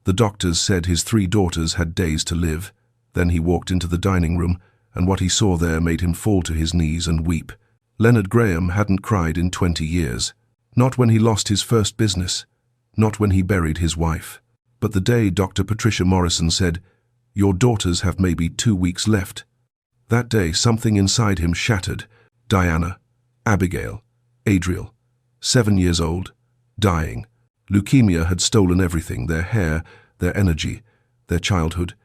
The doctors said his 3 daughters had days to live. Then he walked into the dining room, and what he saw there made him fall to his knees and weep. Leonard Graham hadn't cried in 20 years. Not when he lost his first business. Not when he buried his wife. But the day Dr. Patricia Morrison said, "Your daughters have maybe 2 weeks left." That day something inside him shattered. Diana, Abigail, Adriel, 7 years old, dying. Leukemia had stolen everything, their hair, their energy, their childhood.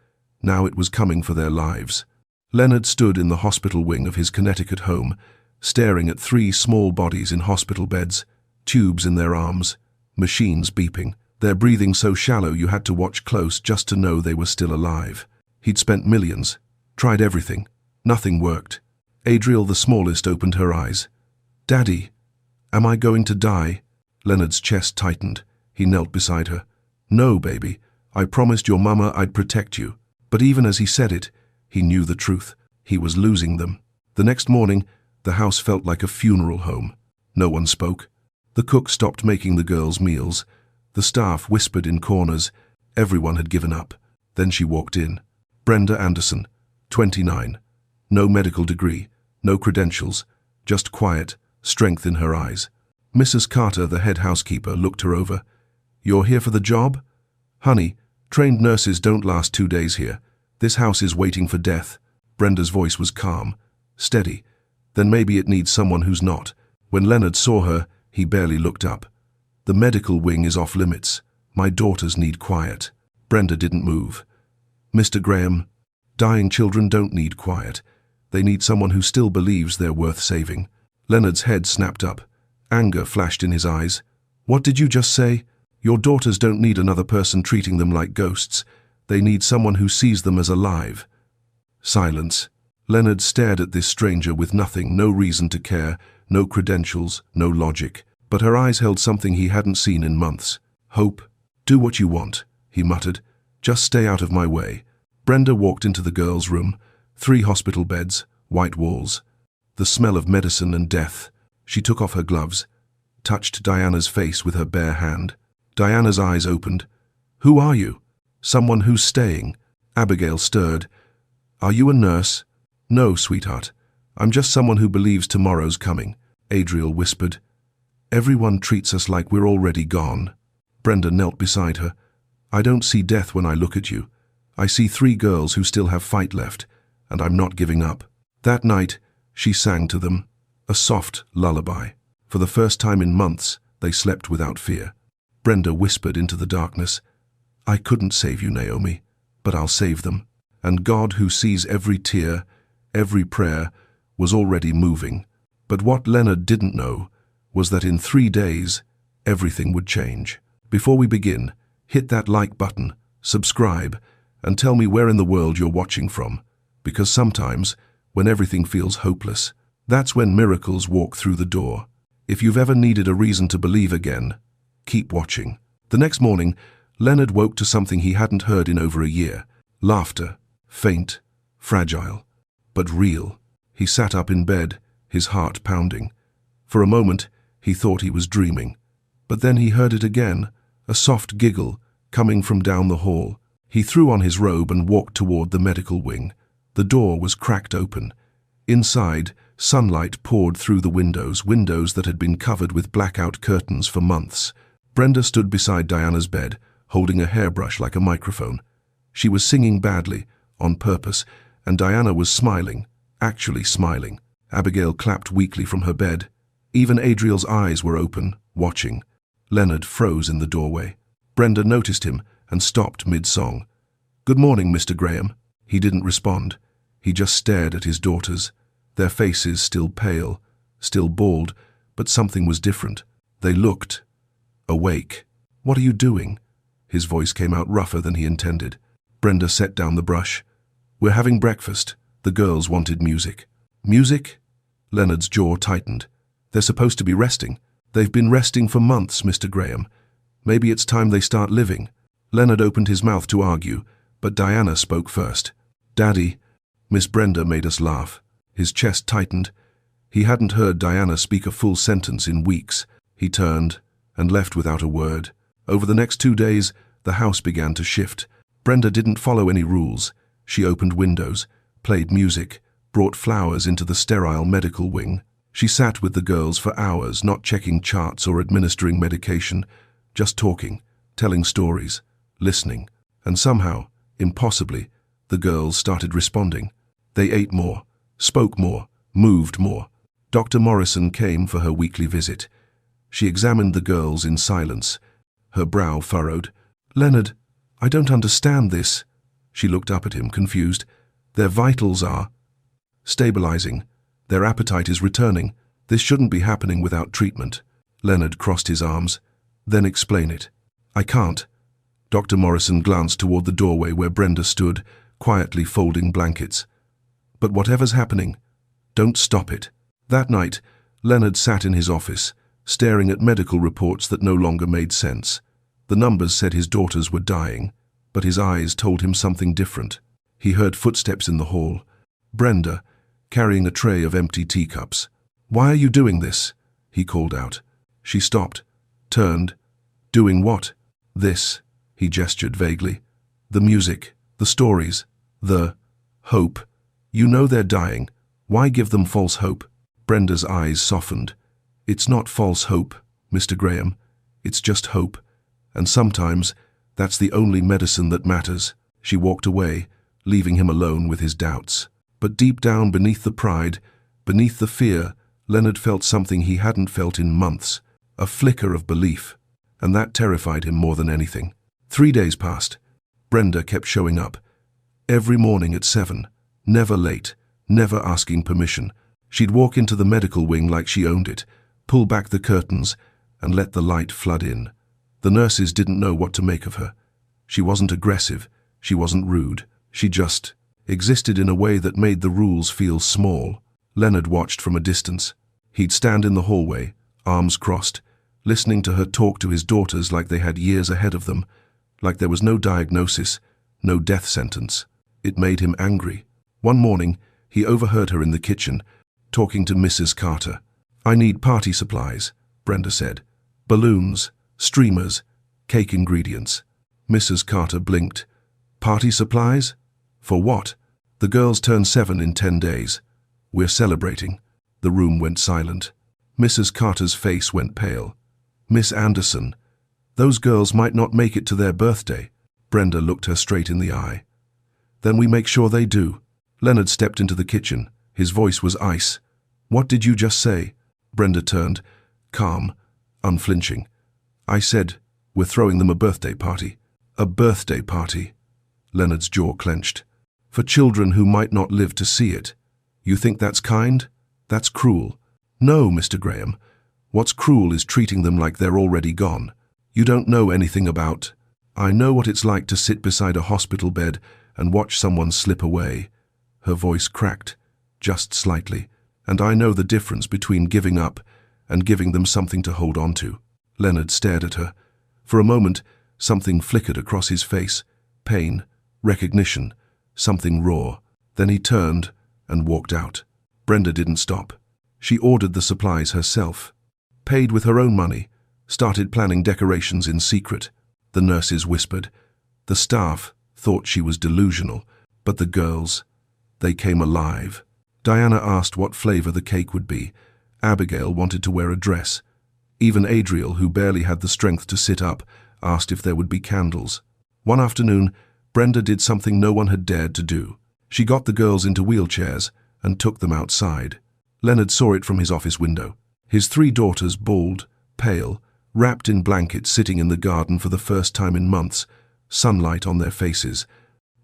Now it was coming for their lives. Leonard stood in the hospital wing of his Connecticut home, staring at 3 small bodies in hospital beds, tubes in their arms, machines beeping, their breathing so shallow you had to watch close just to know they were still alive. He'd spent millions, tried everything. Nothing worked. Adriel, the smallest, opened her eyes. "Daddy, am I going to die?" Leonard's chest tightened. He knelt beside her. "No, baby. I promised your mama I'd protect you." But even as he said it, he knew the truth. He was losing them. The next morning, the house felt like a funeral home. No one spoke. The cook stopped making the girls' meals. The staff whispered in corners. Everyone had given up. Then she walked in. Brenda Anderson, 29. No medical degree, no credentials, just quiet, strength in her eyes. Mrs. Carter, the head housekeeper, looked her over. "You're here for the job?" "Honey, trained nurses don't last 2 days here. This house is waiting for death." Brenda's voice was calm, steady. "Then maybe it needs someone who's not." When Leonard saw her, he barely looked up. "The medical wing is off limits. My daughters need quiet." Brenda didn't move. "Mr. Graham, dying children don't need quiet. They need someone who still believes they're worth saving." Leonard's head snapped up. Anger flashed in his eyes. "What did you just say? Your daughters don't need another person treating them like ghosts. They need someone who sees them as alive." Silence. Leonard stared at this stranger with nothing, no reason to care, no credentials, no logic. But her eyes held something he hadn't seen in months. "Hope. Do what you want," he muttered. "Just stay out of my way." Brenda walked into the girls' room. 3 hospital beds, white walls. The smell of medicine and death. She took off her gloves, touched Diana's face with her bare hand. Diana's eyes opened. "Who are you?" "Someone who's staying." Abigail stirred. "Are you a nurse?" "No, sweetheart. I'm just someone who believes tomorrow's coming." Adriel whispered. "Everyone treats us like we're already gone." Brenda knelt beside her. "I don't see death when I look at you. I see 3 girls who still have fight left, and I'm not giving up." That night, she sang to them, a soft lullaby. For the first time in months, they slept without fear. Brenda whispered into the darkness, "I couldn't save you, Naomi, but I'll save them." And God, who sees every tear, every prayer, was already moving. But what Leonard didn't know was that in 3 days, everything would change. Before we begin, hit that like button, subscribe, and tell me where in the world you're watching from. Because sometimes, when everything feels hopeless, that's when miracles walk through the door. If you've ever needed a reason to believe again, keep watching. The next morning, Leonard woke to something he hadn't heard in over a year. Laughter, faint, fragile, but real. He sat up in bed, his heart pounding. For a moment, he thought he was dreaming. But then he heard it again, a soft giggle coming from down the hall. He threw on his robe and walked toward the medical wing. The door was cracked open. Inside, sunlight poured through the windows that had been covered with blackout curtains for months. Brenda stood beside Diana's bed, holding a hairbrush like a microphone. She was singing badly, on purpose, and Diana was smiling, actually smiling. Abigail clapped weakly from her bed. Even Adriel's eyes were open, watching. Leonard froze in the doorway. Brenda noticed him and stopped mid-song. "Good morning, Mr. Graham." He didn't respond. He just stared at his daughters. Their faces still pale, still bald, but something was different. They looked awake. "What are you doing?" His voice came out rougher than he intended. Brenda set down the brush. "We're having breakfast." The girls wanted music. "Music?" Leonard's jaw tightened. "They're supposed to be resting." "They've been resting for months, Mr. Graham. Maybe it's time they start living." Leonard opened his mouth to argue, but Diana spoke first. "Daddy." Miss Brenda made us laugh. His chest tightened. He hadn't heard Diana speak a full sentence in weeks. He turned and left without a word. Over the next 2 days, The house began to shift. Brenda didn't follow any rules. She opened windows, played music, brought flowers into the sterile medical wing. She sat with the girls for hours, not checking charts or administering medication, just talking, telling stories, listening. And somehow, impossibly, the girls started responding. They ate more, spoke more, moved more. Dr. Morrison came for her weekly visit. She examined the girls in silence, her brow furrowed. "Leonard, I don't understand this." She looked up at him, confused. "Their vitals are stabilizing. Their appetite is returning. This shouldn't be happening without treatment." Leonard crossed his arms. "Then explain it." "I can't." Dr. Morrison glanced toward the doorway where Brenda stood, quietly folding blankets. "But whatever's happening, don't stop it." That night, Leonard sat in his office, staring at medical reports that no longer made sense. The numbers said his daughters were dying, but his eyes told him something different. He heard footsteps in the hall. Brenda, carrying a tray of empty teacups. "Why are you doing this?" he called out. She stopped, turned. "Doing what?" "This," he gestured vaguely. "The music, the stories, the hope. You know they're dying. Why give them false hope?" Brenda's eyes softened. "It's not false hope, Mr. Graham. It's just hope. And sometimes that's the only medicine that matters." She walked away, leaving him alone with his doubts. But deep down beneath the pride, beneath the fear, Leonard felt something he hadn't felt in months, a flicker of belief, and that terrified him more than anything. 3 days passed. Brenda kept showing up. Every morning at 7, never late, never asking permission. She'd walk into the medical wing like she owned it, pull back the curtains, and let the light flood in. The nurses didn't know what to make of her. She wasn't aggressive, she wasn't rude, she just existed in a way that made the rules feel small. Leonard watched from a distance. He'd stand in the hallway, arms crossed, listening to her talk to his daughters like they had years ahead of them, like there was no diagnosis, no death sentence. It made him angry. One morning, he overheard her in the kitchen, talking to Mrs. Carter. "I need party supplies," Brenda said. "Balloons, streamers, cake ingredients." Mrs. Carter blinked. "Party supplies? For what?" "The girls turn 7 in 10 days. We're celebrating." The room went silent. Mrs. Carter's face went pale. "Miss Anderson, those girls might not make it to their birthday." Brenda looked her straight in the eye. "Then we make sure they do." Leonard stepped into the kitchen. His voice was ice. "What did you just say?" Brenda turned, calm, unflinching. "I said, we're throwing them a birthday party." "A birthday party?" Leonard's jaw clenched. "For children who might not live to see it. You think that's kind? That's cruel." "No, Mr. Graham. What's cruel is treating them like they're already gone. You don't know anything about. I know what it's like to sit beside a hospital bed and watch someone slip away." Her voice cracked, just slightly. "And I know the difference between giving up and giving them something to hold on to." Leonard stared at her. For a moment, something flickered across his face. Pain, recognition, something raw. Then he turned and walked out. Brenda didn't stop. She ordered the supplies herself, paid with her own money, started planning decorations in secret. The nurses whispered. The staff thought she was delusional, but the girls, they came alive. Diana asked what flavor the cake would be. Abigail wanted to wear a dress. Even Adriel, who barely had the strength to sit up, asked if there would be candles. One afternoon, Brenda did something no one had dared to do. She got the girls into wheelchairs and took them outside. Leonard saw it from his office window. His 3 daughters, bald, pale, wrapped in blankets, sitting in the garden for the first time in months, sunlight on their faces.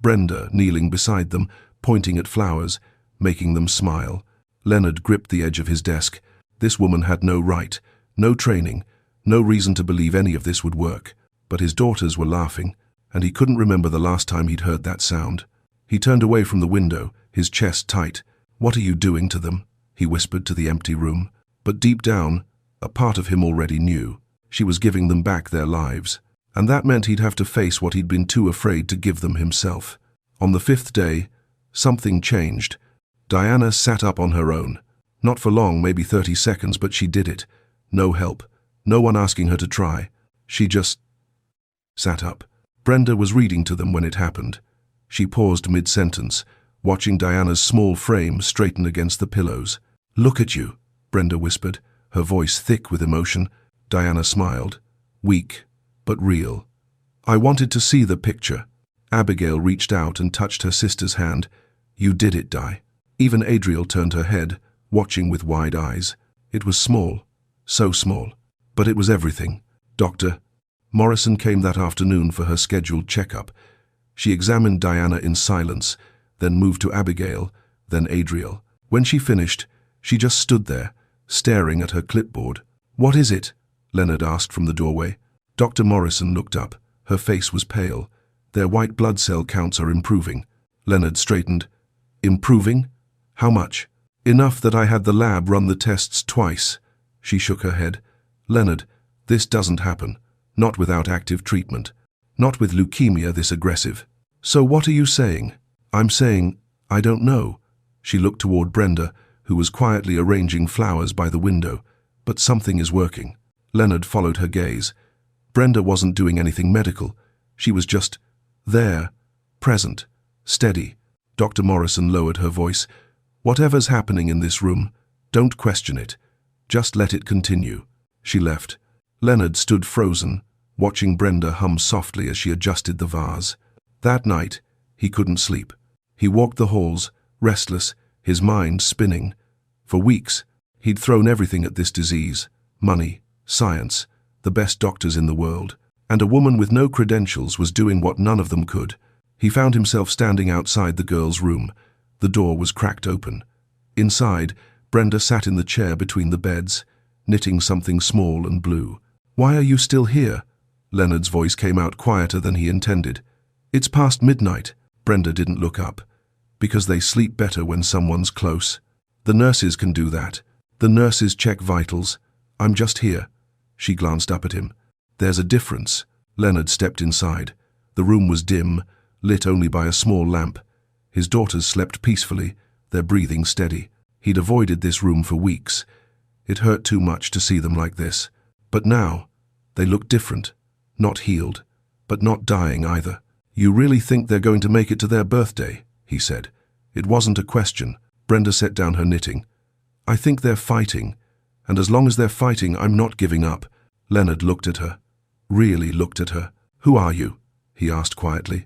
Brenda kneeling beside them, pointing at flowers, making them smile. Leonard gripped the edge of his desk. This woman had no right, no training, no reason to believe any of this would work. But his daughters were laughing, and he couldn't remember the last time he'd heard that sound. He turned away from the window, his chest tight. "What are you doing to them?" he whispered to the empty room. But deep down, a part of him already knew. She was giving them back their lives. And that meant he'd have to face what he'd been too afraid to give them himself. On the 5th day, something changed. Diana sat up on her own. Not for long, maybe 30 seconds, but she did it. No help, no one asking her to try. She just sat up. Brenda was reading to them when it happened. She paused mid-sentence, watching Diana's small frame straighten against the pillows. "Look at you," Brenda whispered, her voice thick with emotion. Diana smiled, weak but real. "I wanted to see the picture." Abigail reached out and touched her sister's hand. "You did it, Di." Even Adriel turned her head, watching with wide eyes. It was small, so small, but it was everything. Dr. Morrison came that afternoon for her scheduled checkup. She examined Diana in silence, then moved to Abigail, then Adriel. When she finished, she just stood there, staring at her clipboard. "What is it?" Leonard asked from the doorway. Dr. Morrison looked up. Her face was pale. "Their white blood cell counts are improving." Leonard straightened. "Improving? How much?" "Enough that I had the lab run the tests twice." She shook her head. "Leonard, this doesn't happen. Not without active treatment. Not with leukemia this aggressive." "So what are you saying?" "I'm saying, I don't know." She looked toward Brenda, who was quietly arranging flowers by the window. "But something is working." Leonard followed her gaze. Brenda wasn't doing anything medical. She was just there, present, steady. Dr. Morrison lowered her voice. "Whatever's happening in this room, don't question it. Just let it continue." She left. Leonard stood frozen, watching Brenda hum softly as she adjusted the vase. That night, he couldn't sleep. He walked the halls, restless, his mind spinning. For weeks, he'd thrown everything at this disease: money, science, the best doctors in the world. And a woman with no credentials was doing what none of them could. He found himself standing outside the girl's room. The door was cracked open. Inside, Brenda sat in the chair between the beds, knitting something small and blue. "Why are you still here?" Leonard's voice came out quieter than he intended. "It's past midnight." Brenda didn't look up. "Because they sleep better when someone's close. The nurses can do that. The nurses check vitals. I'm just here." She glanced up at him. "There's a difference." Leonard stepped inside. The room was dim, lit only by a small lamp. His daughters slept peacefully, their breathing steady. He'd avoided this room for weeks. It hurt too much to see them like this. But now, they looked different. Not healed, but not dying either. "You really think they're going to make it to their birthday?" he said. It wasn't a question. Brenda set down her knitting. "I think they're fighting, and as long as they're fighting, I'm not giving up." Leonard looked at her. Really looked at her. "Who are you?" he asked quietly.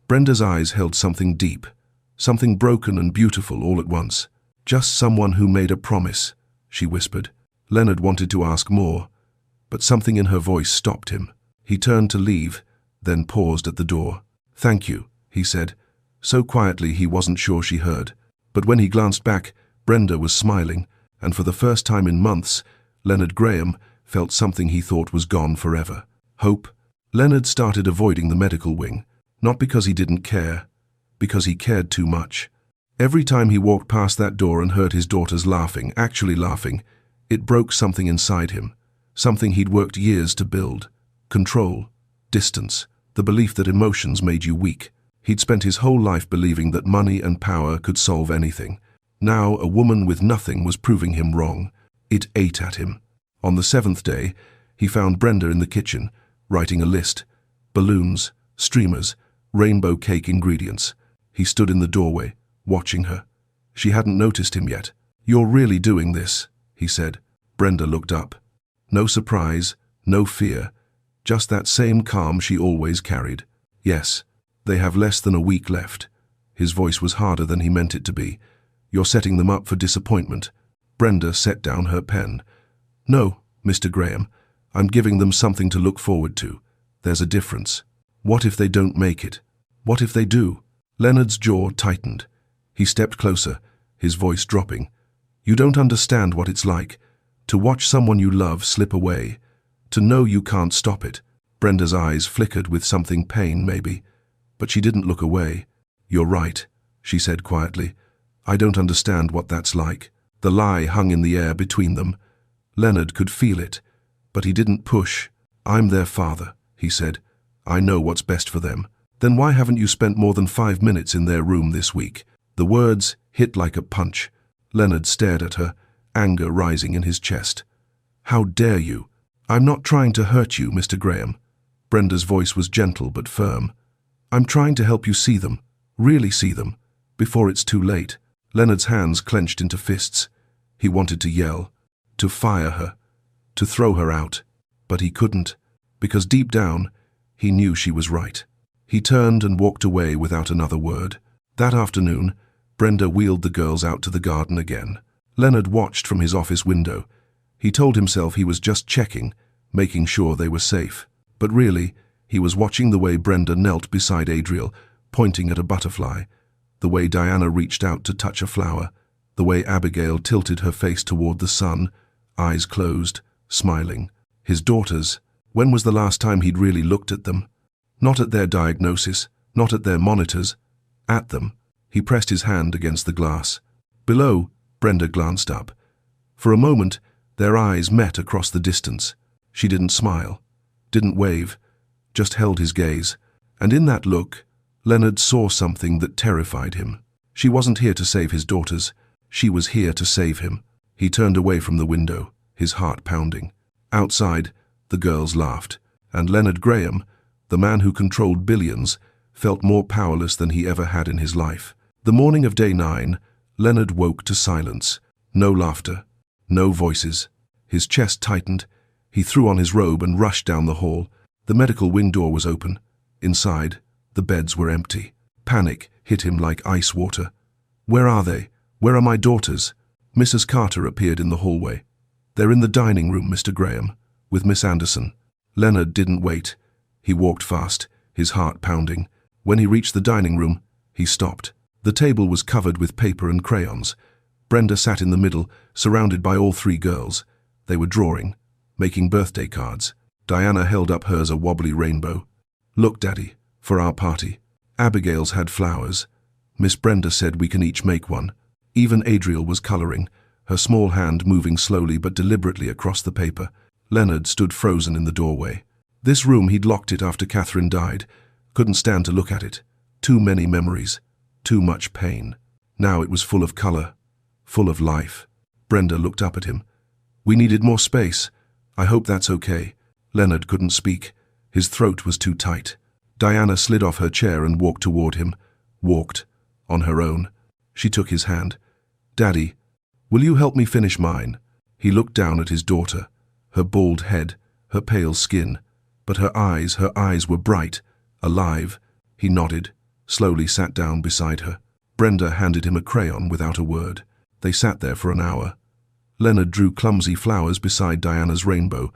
Brenda's eyes held something deep, something broken and beautiful all at once. "Just someone who made a promise," she whispered. Leonard wanted to ask more, but something in her voice stopped him. He turned to leave, then paused at the door. "Thank you," he said, so quietly he wasn't sure she heard. But when he glanced back, Brenda was smiling, and for the first time in months, Leonard Graham felt something he thought was gone forever. Hope. Leonard started avoiding the medical wing, not because he didn't care, because he cared too much. Every time he walked past that door and heard his daughters laughing, actually laughing, it broke something inside him, something he'd worked years to build. Control, distance, the belief that emotions made you weak. He'd spent his whole life believing that money and power could solve anything. Now a woman with nothing was proving him wrong. It ate at him. On the 7th day, he found Brenda in the kitchen, writing a list. Balloons, streamers, rainbow cake ingredients. He stood in the doorway, watching her. She hadn't noticed him yet. "You're really doing this," he said. Brenda looked up. No surprise, no fear, just that same calm she always carried. "Yes, they have less than a week left." His voice was harder than he meant it to be. "You're setting them up for disappointment." Brenda set down her pen. "No, Mr. Graham, I'm giving them something to look forward to. There's a difference. What if they don't make it? What if they do?" Leonard's jaw tightened. He stepped closer, his voice dropping. "You don't understand what it's like. To watch someone you love slip away. To know you can't stop it." Brenda's eyes flickered with something pain, maybe. But she didn't look away. "You're right," she said quietly. "I don't understand what that's like." The lie hung in the air between them. Leonard could feel it, but he didn't push. "I'm their father," he said. "I know what's best for them." "Then why haven't you spent more than 5 minutes in their room this week?" The words hit like a punch. Leonard stared at her, anger rising in his chest. "How dare you? I'm not trying to hurt you, Mr. Graham." Brenda's voice was gentle but firm. "I'm trying to help you see them, really see them, before it's too late." Leonard's hands clenched into fists. He wanted to yell, to fire her, to throw her out, but he couldn't, because deep down, he knew she was right. He turned and walked away without another word. That afternoon, Brenda wheeled the girls out to the garden again. Leonard watched from his office window. He told himself he was just checking, making sure they were safe. But really, he was watching the way Brenda knelt beside Adriel, pointing at a butterfly, the way Diana reached out to touch a flower, the way Abigail tilted her face toward the sun, eyes closed, smiling. His daughters, when was the last time he'd really looked at them? Not at their diagnosis, not at their monitors, at them. He pressed his hand against the glass. Below, Brenda glanced up. For a moment, their eyes met across the distance. She didn't smile, didn't wave, just held his gaze. And in that look, Leonard saw something that terrified him. She wasn't here to save his daughters. She was here to save him. He turned away from the window, his heart pounding. Outside, the girls laughed, and Leonard Graham, the man who controlled billions, felt more powerless than he ever had in his life. The morning of day 9, Leonard woke to silence. No laughter, no voices. His chest tightened. He threw on his robe and rushed down the hall. The medical wing door was open. Inside, the beds were empty. Panic hit him like ice water. Where are they? Where are my daughters? Mrs. Carter appeared in the hallway. They're in the dining room, Mr. Graham, with Miss Anderson. Leonard didn't wait. He walked fast, his heart pounding. When he reached the dining room, he stopped. The table was covered with paper and crayons. Brenda sat in the middle, surrounded by all 3 girls. They were drawing, making birthday cards. Diana held up hers, a wobbly rainbow. "Look, Daddy, for our party." Abigail's had flowers. Miss Brenda said we can each make one. Even Adriel was coloring, her small hand moving slowly but deliberately across the paper. Leonard stood frozen in the doorway. This room, he'd locked it after Catherine died. Couldn't stand to look at it. Too many memories. Too much pain. Now it was full of color. Full of life. Brenda looked up at him. "We needed more space. I hope that's okay." Leonard couldn't speak. His throat was too tight. Diana slid off her chair and walked toward him. Walked. On her own. She took his hand. "Daddy, will you help me finish mine?" He looked down at his daughter. Her bald head, her pale skin. But her eyes were bright, alive. He nodded, slowly sat down beside her. Brenda handed him a crayon without a word. They sat there for an hour. Leonard drew clumsy flowers beside Diana's rainbow,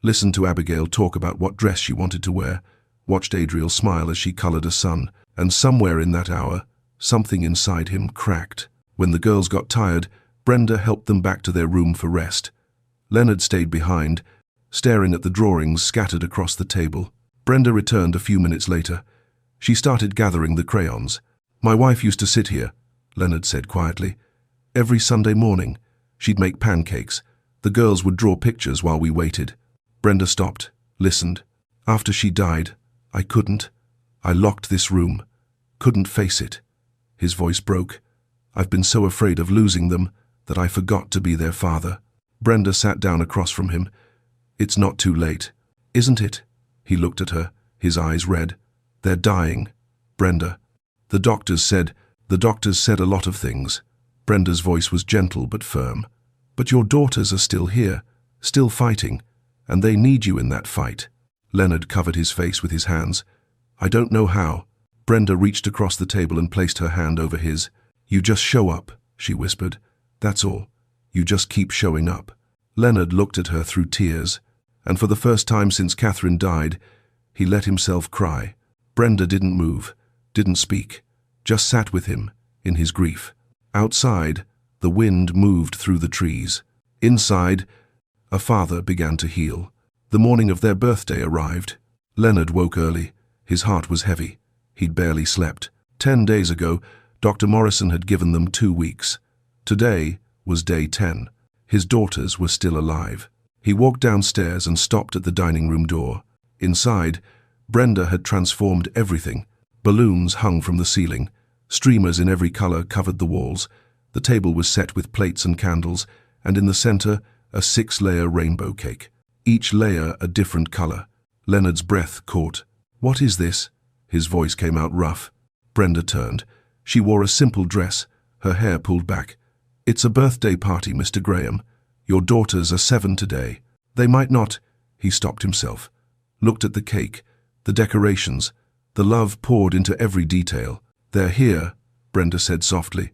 listened to Abigail talk about what dress she wanted to wear, watched Adriel smile as she colored a sun, and somewhere in that hour, something inside him cracked. When the girls got tired, Brenda helped them back to their room for rest. Leonard stayed behind, staring at the drawings scattered across the table. Brenda returned a few minutes later. She started gathering the crayons. "My wife used to sit here," Leonard said quietly. "Every Sunday morning, she'd make pancakes. The girls would draw pictures while we waited." Brenda stopped, listened. "After she died, I couldn't. I locked this room. Couldn't face it." His voice broke. "I've been so afraid of losing them that I forgot to be their father." Brenda sat down across from him. "It's not too late, isn't it?" He looked at her, his eyes red. "They're dying, Brenda. The doctors said a lot of things." Brenda's voice was gentle but firm. "But your daughters are still here, still fighting, and they need you in that fight." Leonard covered his face with his hands. "I don't know how." Brenda reached across the table and placed her hand over his. "You just show up," she whispered. "That's all. You just keep showing up." Leonard looked at her through tears, and for the first time since Catherine died, he let himself cry. Brenda didn't move, didn't speak, just sat with him in his grief. Outside, the wind moved through the trees. Inside, a father began to heal. The morning of their birthday arrived. Leonard woke early. His heart was heavy. He'd barely slept. 10 days ago, Dr. Morrison had given them 2 weeks. Today was day 10. His daughters were still alive. He walked downstairs and stopped at the dining room door. Inside, Brenda had transformed everything. Balloons hung from the ceiling. Streamers in every color covered the walls. The table was set with plates and candles, and in the center, a 6-layer rainbow cake. Each layer a different color. Leonard's breath caught. "What is this?" His voice came out rough. Brenda turned. She wore a simple dress, her hair pulled back. "It's a birthday party, Mr. Graham. Your daughters are 7 today. They might not—" He stopped himself, looked at the cake, the decorations, the love poured into every detail. "They're here," Brenda said softly.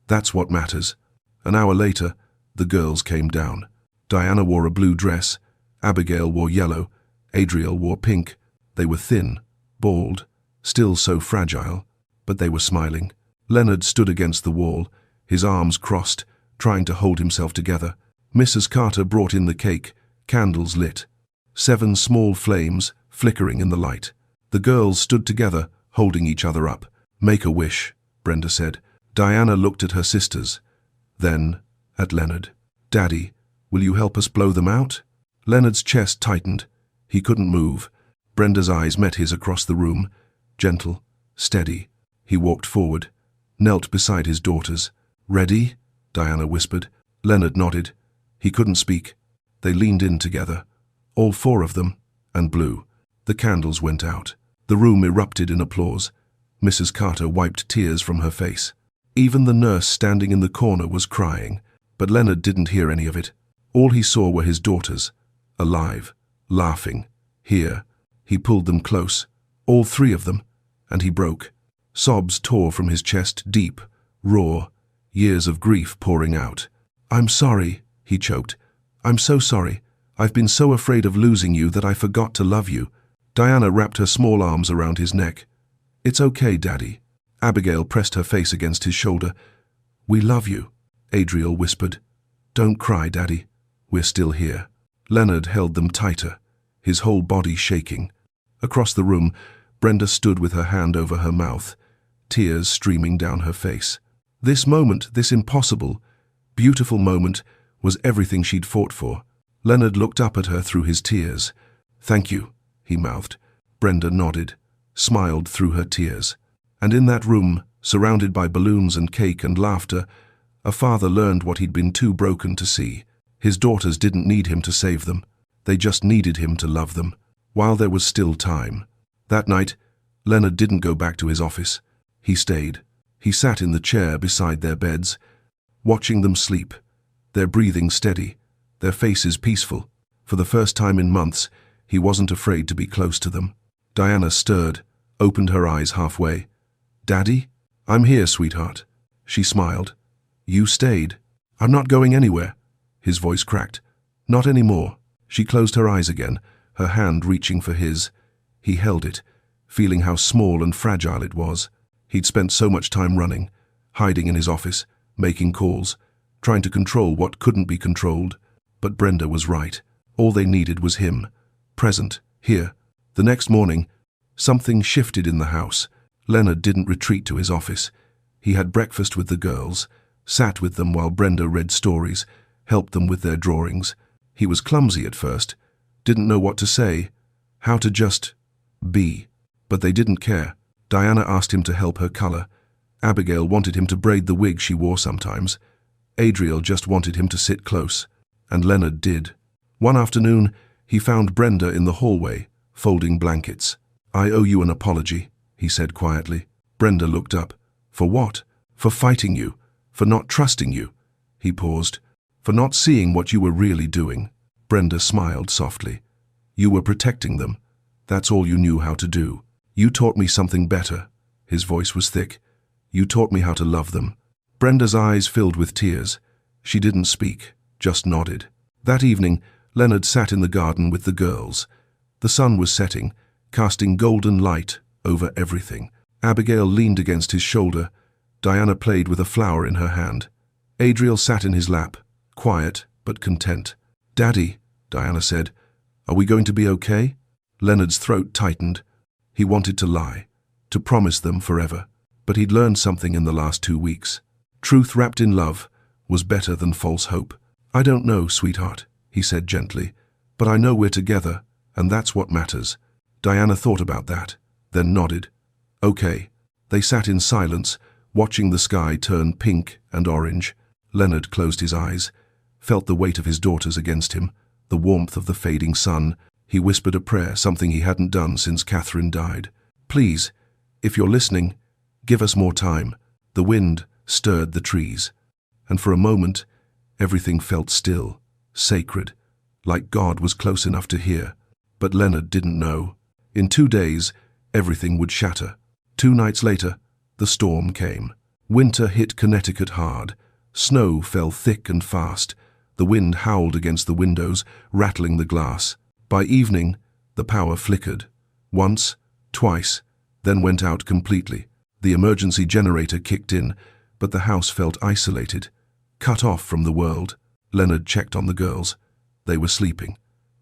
"That's what matters." An hour later, the girls came down. Diana wore a blue dress, Abigail wore yellow, Adriel wore pink. They were thin, bald, still so fragile, but they were smiling. Leonard stood against the wall, his arms crossed, trying to hold himself together. Mrs. Carter brought in the cake, candles lit. 7 small flames flickering in the light. The girls stood together, holding each other up. "Make a wish," Brenda said. Diana looked at her sisters, then at Leonard. "Daddy, will you help us blow them out?" Leonard's chest tightened. He couldn't move. Brenda's eyes met his across the room, gentle, steady. He walked forward, knelt beside his daughters. "Ready?" Diana whispered. Leonard nodded. He couldn't speak. They leaned in together, all 4 of them, and blew. The candles went out. The room erupted in applause. Mrs. Carter wiped tears from her face. Even the nurse standing in the corner was crying, but Leonard didn't hear any of it. All he saw were his daughters, alive, laughing. Here, he pulled them close, all 3 of them, and he broke. Sobs tore from his chest, deep, raw, years of grief pouring out. "I'm sorry," he choked. "I'm so sorry. I've been so afraid of losing you that I forgot to love you." Diana wrapped her small arms around his neck. "It's okay, Daddy." Abigail pressed her face against his shoulder. "We love you," Adriel whispered. "Don't cry, Daddy. We're still here." Leonard held them tighter, his whole body shaking. Across the room, Brenda stood with her hand over her mouth, tears streaming down her face. This moment, this impossible, beautiful moment, was everything she'd fought for. Leonard looked up at her through his tears. "Thank you," he mouthed. Brenda nodded, smiled through her tears. And in that room, surrounded by balloons and cake and laughter, a father learned what he'd been too broken to see. His daughters didn't need him to save them. They just needed him to love them, while there was still time. That night, Leonard didn't go back to his office. He stayed. He sat in the chair beside their beds, watching them sleep, their breathing steady, their faces peaceful. For the first time in months, he wasn't afraid to be close to them. Diana stirred, opened her eyes halfway. "Daddy?" "I'm here, sweetheart." She smiled. "You stayed." "I'm not going anywhere." His voice cracked. "Not anymore." She closed her eyes again, her hand reaching for his. He held it, feeling how small and fragile it was. He'd spent so much time running, hiding in his office, making calls, trying to control what couldn't be controlled. But Brenda was right. All they needed was him, present, here. The next morning, something shifted in the house. Leonard didn't retreat to his office. He had breakfast with the girls, sat with them while Brenda read stories, helped them with their drawings. He was clumsy at first, didn't know what to say, how to just be. But they didn't care. Diana asked him to help her color. Abigail wanted him to braid the wig she wore sometimes. Adriel just wanted him to sit close. And Leonard did. One afternoon, he found Brenda in the hallway, folding blankets. "I owe you an apology," he said quietly. Brenda looked up. "For what?" "For fighting you. For not trusting you." He paused. "For not seeing what you were really doing." Brenda smiled softly. "You were protecting them. That's all you knew how to do. You taught me something better." His voice was thick. "You taught me how to love them." Brenda's eyes filled with tears. She didn't speak, just nodded. That evening, Leonard sat in the garden with the girls. The sun was setting, casting golden light over everything. Abigail leaned against his shoulder. Diana played with a flower in her hand. Adriel sat in his lap, quiet but content. "Daddy," Diana said, "are we going to be okay?" Leonard's throat tightened. He wanted to lie, to promise them forever. But he'd learned something in the last 2 weeks. Truth wrapped in love was better than false hope. "I don't know, sweetheart," he said gently, "but I know we're together, and that's what matters." Diana thought about that, then nodded. "Okay." They sat in silence, watching the sky turn pink and orange. Leonard closed his eyes, felt the weight of his daughters against him, the warmth of the fading sun. He whispered a prayer, something he hadn't done since Catherine died. "Please, if you're listening, give us more time." The wind stirred the trees, and for a moment, everything felt still, sacred, like God was close enough to hear. But Leonard didn't know. In 2 days, everything would shatter. 2 nights later, the storm came. Winter hit Connecticut hard. Snow fell thick and fast. The wind howled against the windows, rattling the glass. By evening, the power flickered. Once, twice, then went out completely. The emergency generator kicked in, but the house felt isolated, cut off from the world. Leonard checked on the girls. They were sleeping.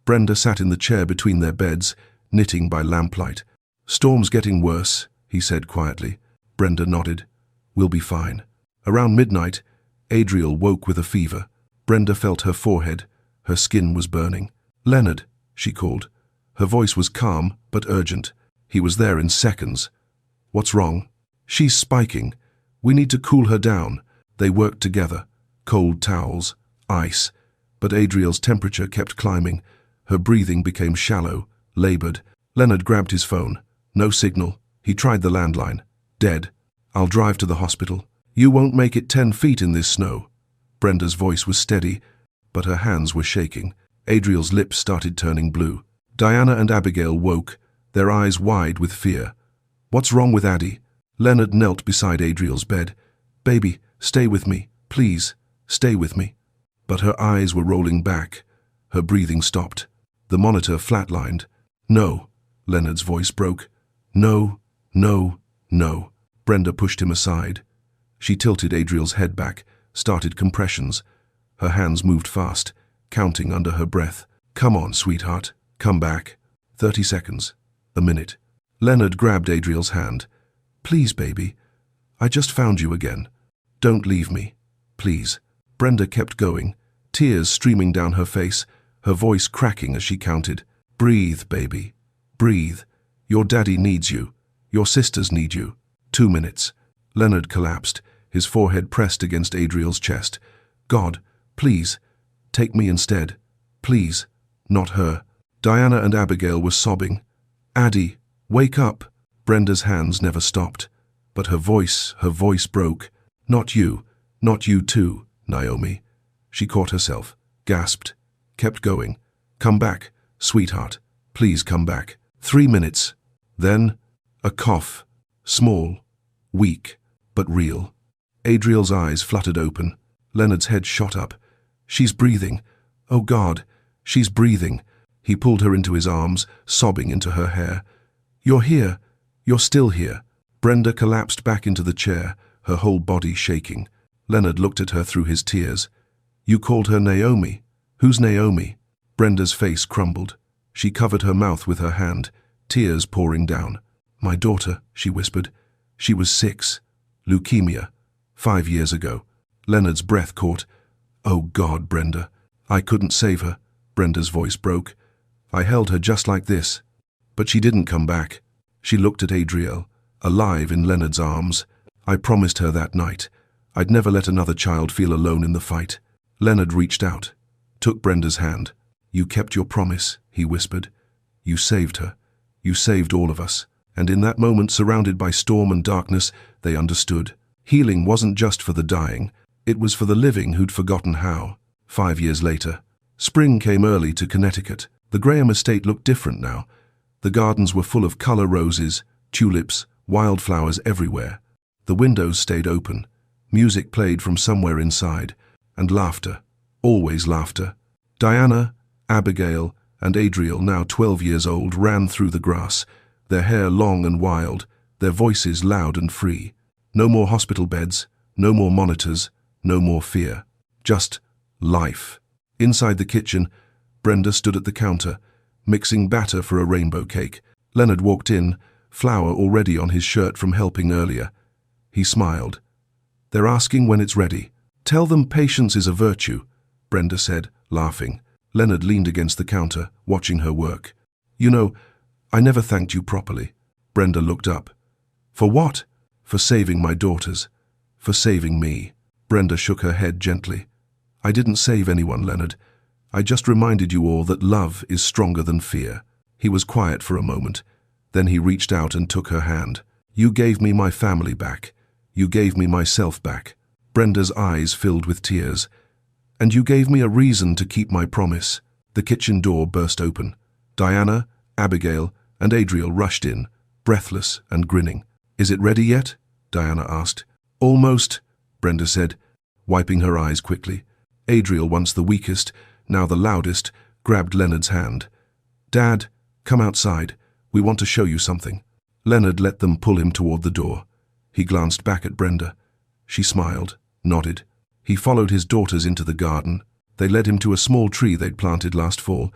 Brenda sat in the chair between their beds, knitting by lamplight. "Storm's getting worse," he said quietly. Brenda nodded. "We'll be fine." Around midnight, Adriel woke with a fever. Brenda felt her forehead. Her skin was burning. "Leonard," she called. Her voice was calm but urgent. He was there in seconds. "What's wrong?" "She's spiking. We need to cool her down." They worked together. Cold towels, ice. But Adriel's temperature kept climbing. Her breathing became shallow, labored. Leonard grabbed his phone. No signal. He tried the landline. "Dead. I'll drive to the hospital." "You won't make it 10 feet in this snow." Brenda's voice was steady, but her hands were shaking. Adriel's lips started turning blue. Diana and Abigail woke, their eyes wide with fear. "What's wrong with Addie?" Leonard knelt beside Adriel's bed. "Baby, stay with me. Please, stay with me." But her eyes were rolling back. Her breathing stopped. The monitor flatlined. "No," Leonard's voice broke. "No, no, no." Brenda pushed him aside. She tilted Adriel's head back, started compressions. Her hands moved fast, counting under her breath. "Come on, sweetheart. Come back." 30 seconds. A minute. Leonard grabbed Adriel's hand. "Please, baby. I just found you again. Don't leave me. Please." Brenda kept going, tears streaming down her face, her voice cracking as she counted. "Breathe, baby. Breathe. Your daddy needs you. Your sisters need you." 2 minutes. Leonard collapsed, his forehead pressed against Adriel's chest. "God, please, take me instead. Please, not her." Diana and Abigail were sobbing. "Addie, wake up." Brenda's hands never stopped, but her voice broke. Not you too, Naomi." She caught herself, gasped, kept going. "Come back, sweetheart. Please come back." 3 minutes. Then, a cough. Small, weak, but real. Adriel's eyes fluttered open. Leonard's head shot up. "She's breathing. Oh God, she's breathing." He pulled her into his arms, sobbing into her hair. "You're here. You're still here." Brenda collapsed back into the chair, her whole body shaking. Leonard looked at her through his tears. "You called her Naomi. Who's Naomi?" Brenda's face crumbled. She covered her mouth with her hand, tears pouring down. "My daughter," she whispered. "She was 6. Leukemia. 5 years ago." Leonard's breath caught. "Oh God, Brenda. I couldn't save her." Brenda's voice broke. "I held her just like this. But she didn't come back." She looked at Adriel, alive in Leonard's arms. "I promised her that night. I'd never let another child feel alone in the fight." Leonard reached out, took Brenda's hand. "You kept your promise," he whispered. "You saved her. You saved all of us." And in that moment, surrounded by storm and darkness, they understood. Healing wasn't just for the dying. It was for the living who'd forgotten how. 5 years later, spring came early to Connecticut. The Graham estate looked different now. The gardens were full of color roses, tulips, wildflowers everywhere. The windows stayed open. Music played from somewhere inside. And laughter. Always laughter. Diana, Abigail, and Adriel, now 12 years old, ran through the grass, their hair long and wild, their voices loud and free. No more hospital beds, no more monitors, no more fear. Just life. Inside the kitchen, Brenda stood at the counter, mixing batter for a rainbow cake. Leonard walked in, flour already on his shirt from helping earlier. He smiled. "They're asking when it's ready." "Tell them patience is a virtue," Brenda said, laughing. Leonard leaned against the counter, watching her work. "You know, I never thanked you properly." Brenda looked up. "For what?" "For saving my daughters. For saving me." Brenda shook her head gently. "I didn't save anyone, Leonard. I just reminded you all that love is stronger than fear." He was quiet for a moment. Then he reached out and took her hand. "You gave me my family back. You gave me myself back." Brenda's eyes filled with tears. "And you gave me a reason to keep my promise." The kitchen door burst open. Diana, Abigail, and Adriel rushed in, breathless and grinning. "Is it ready yet?" Diana asked. "Almost," Brenda said, wiping her eyes quickly. Adriel, once the weakest, now the loudest, grabbed Leonard's hand. "Dad, come outside. We want to show you something." Leonard let them pull him toward the door. He glanced back at Brenda. She smiled, nodded. He followed his daughters into the garden. They led him to a small tree they'd planted last fall.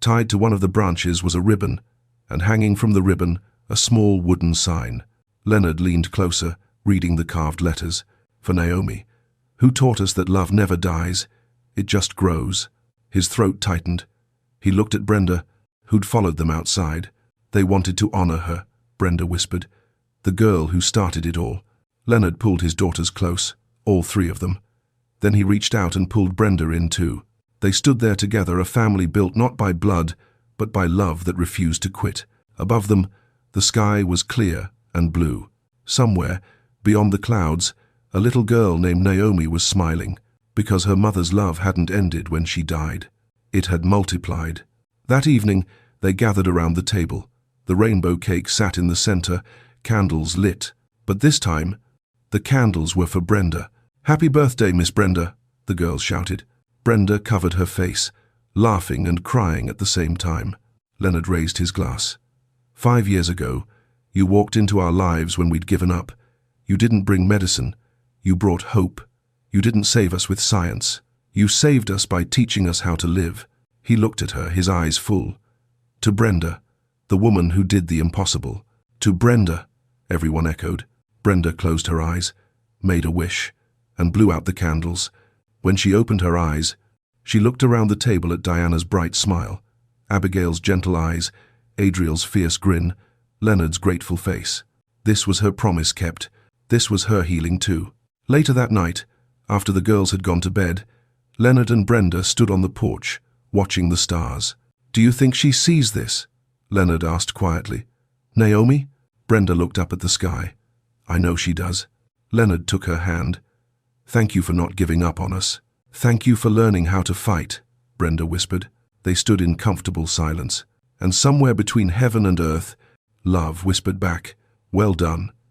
Tied to one of the branches was a ribbon, and hanging from the ribbon, a small wooden sign. Leonard leaned closer, reading the carved letters. "For Naomi, who taught us that love never dies, it just grows." His throat tightened. He looked at Brenda, who'd followed them outside. "They wanted to honor her," Brenda whispered. "The girl who started it all." Leonard pulled his daughters close, all three of them. Then he reached out and pulled Brenda in too. They stood there together, a family built not by blood, but by love that refused to quit. Above them, the sky was clear and blue. Somewhere, beyond the clouds, a little girl named Naomi was smiling, because her mother's love hadn't ended when she died. It had multiplied. That evening, they gathered around the table. The rainbow cake sat in the center, candles lit. But this time, the candles were for Brenda. "Happy birthday, Miss Brenda," the girls shouted. Brenda covered her face, laughing and crying at the same time. Leonard raised his glass. 5 years ago, you walked into our lives when we'd given up. You didn't bring medicine. You brought hope. You didn't save us with science. You saved us by teaching us how to live." He looked at her, his eyes full. "To Brenda, the woman who did the impossible." "To Brenda," everyone echoed. Brenda closed her eyes, made a wish, and blew out the candles. When she opened her eyes, she looked around the table at Diana's bright smile, Abigail's gentle eyes, Adriel's fierce grin, Leonard's grateful face. This was her promise kept. This was her healing too. Later that night, after the girls had gone to bed, Leonard and Brenda stood on the porch, watching the stars. "Do you think she sees this?" Leonard asked quietly. "Naomi?" Brenda looked up at the sky. "I know she does." Leonard took her hand. "Thank you for not giving up on us." "Thank you for learning how to fight," Brenda whispered. They stood in comfortable silence. And somewhere between heaven and earth, love whispered back, "Well done."